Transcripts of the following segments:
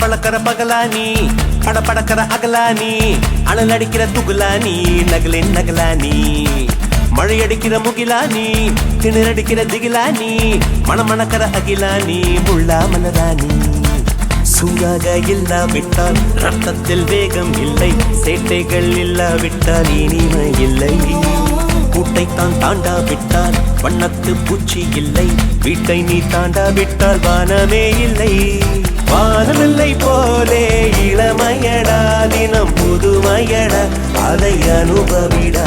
பழக்கிற பகலானி படப்படக்கிற அகலானி அனல் அடிக்கிற துகுலானி நகலின் நகலானி மழையடிக்கிற முகிலானி திணறடிக்கிற திகிலானி மணமணக்கிற அகிலானி முள்ளா மலராணி சூடாக இல்லாவிட்டால் ரத்தத்தில் வேகம் இல்லை சேட்டைகள் இல்லாவிட்டால் இனிமை இல்லை கூட்டைத்தான் தாண்டாவிட்டால் வண்ணத்து பூச்சி இல்லை வீட்டை நீ தாண்டாவிட்டால் வானமே இல்லை வானமில்லை போலே இளமையடா தினம் புதுமையடா அதை அனுபவிடா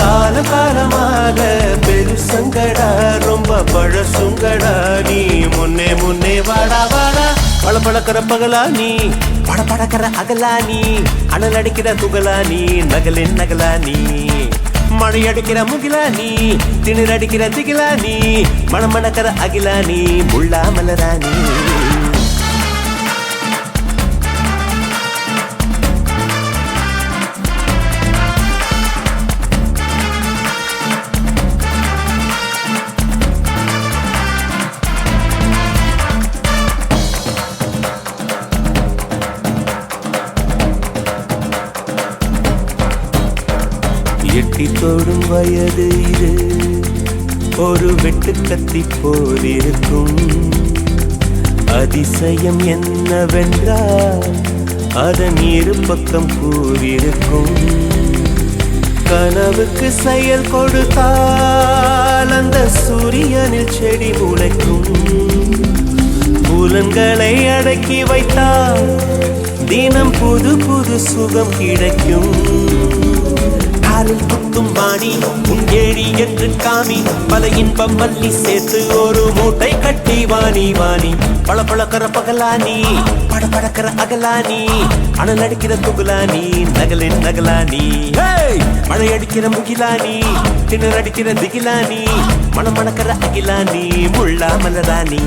கால காலமாக பெருசங்கடா ரொம்ப பழசுங்கடா நீ முன்னே முன்னே வாடா வாடா பழப்பழக்கிற பகலானி படப்படக்கிற அகலானி அனல் அடிக்கிற துகலானி நகலின் நகலானி மழையடிக்கிற முகிலானி திணறடிக்கிற திகிலானி மணமணக்கிற அகிலானி முள்ளா மலராணி எட்டி தோடும் வயது இது ஒரு வெட்டு கத்தி போலிருக்கும் அதிசயம் என்னவென்றால் அதன் இரு பக்கம் கூறியிருக்கும் கனவுக்கு செயல் கொடுத்தால் அந்த சூரியனில் செடி முளைக்கும் புலன்களை அடக்கி வைத்தால் தினம் புது புது சுகம் கிடைக்கும் குத்தும் வாணி உங்கேடி என்று காமி பல இன்பம் மல்லி சேர்த்து ஒரு மூட்டை கட்டி வாணி வாணி பழப்பழக்கிற பகலானி படப்படக்கிற அகலானி அனல் அடிக்கிற துகுலானி நகலின் நகலானி மழை அடிக்கிற முகிலானி திணறடிக்கிற திகிலானி மணமணக்கிற அகிலானி முள்ளா மலராணி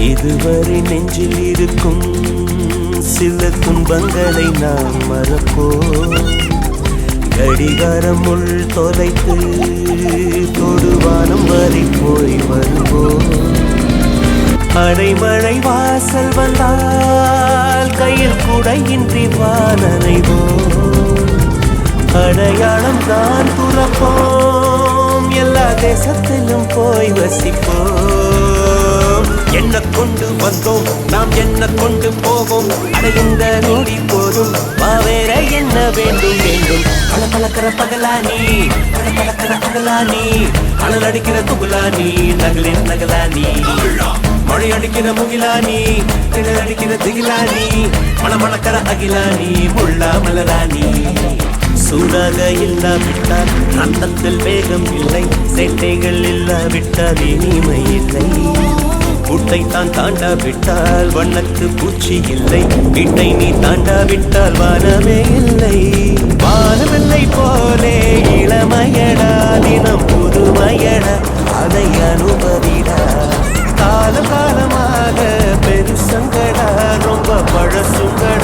இதுவரை நெஞ்சில் இருக்கும் சில துன்பங்களை நாம் மறப்போம் கடிகாரம் உள் தொலைத்து தொடுவானம் வரை போய் வருவோம் அடைமழை வாசல் வந்தால் கையில் குடையின்றி வானனைவோம் அடையாளம் தான் துறப்போம் எல்லா தேசத்திலும் போய் வசிப்போம் என்ன கொண்டு வந்தோம் நாம் என்ன கொண்டு போவோம் அடைந்த நொடி போதும் வேற என்ன வேண்டும் வேண்டும் பழப்பழக்கிற பகலானி பழப்பழக்கிற அகலானி அனல் அடிக்கிற துகுலானி நகலின் நகலானி மழை அடிக்கிற முகிலானி திணறடிக்கிற அடிக்கிற திகிலானி மணமணக்கிற அகிலானி முள்ளா மலராணி சூடாக இல்லாவிட்டால் ரத்தத்தில் வேகம் இல்லை சேட்டைகள் இல்லாவிட்டால் இனிமை இல்லை கூட்டைத்தான் தாண்டாவிட்டால் வண்ணத்து பூச்சி இல்லை வீட்டை நீ தாண்டாவிட்டால் வானமே இல்லை வானமில்லை போலே இளமையடா தினம் புதுமையடா அதை அனுபவிடா கால காலமாக பெருசங்கடா ரொம்ப பழசுங்கடா